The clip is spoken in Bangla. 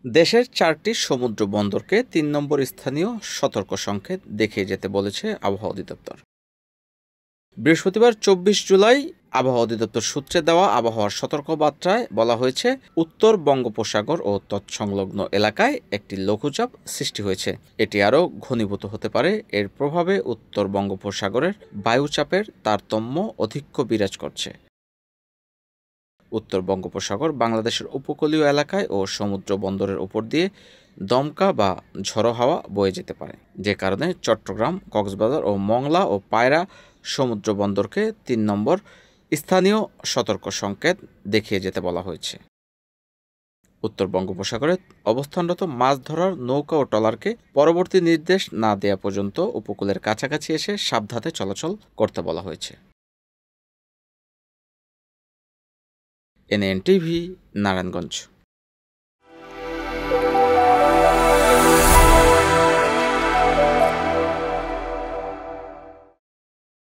দেশের ৪টি সমুদ্র বন্দরকে ৩ নম্বর স্থানীয় সতর্ক সংকেত দেখিয়ে যেতে বলেছে আবহাওয়া অধিদপ্তর। বৃহস্পতিবার ২৪ জুলাই আবহাওয়া অধিদপ্তর সূত্রে দেওয়া আবহাওয়ার সতর্কবার্তায় বলা হয়েছে, উত্তর বঙ্গোপসাগর ও তৎসংলগ্ন এলাকায় একটি লঘুচাপ সৃষ্টি হয়েছে। এটি আরও ঘনীভূত হতে পারে। এর প্রভাবে উত্তর বঙ্গোপসাগরের বায়ুচাপের তারতম্য অধিক্য বিরাজ করছে। উত্তর বঙ্গোপসাগর বাংলাদেশের উপকূলীয় এলাকায় ও সমুদ্র বন্দরের উপর দিয়ে দমকা বা ঝড়ো হাওয়া বয়ে যেতে পারে, যে কারণে চট্টগ্রাম, কক্সবাজার ও মংলা ও পায়রা সমুদ্র বন্দরকে ৩ নম্বর স্থানীয় সতর্ক সংকেত দেখিয়ে যেতে বলা হয়েছে। উত্তর বঙ্গোপসাগরে অবস্থানরত মাছ ধরার নৌকা ও ট্রলারকে পরবর্তী নির্দেশ না দেওয়া পর্যন্ত উপকূলের কাছাকাছি এসে সাবধানে চলাচল করতে বলা হয়েছে। NNTV, নারায়ণগঞ্জ।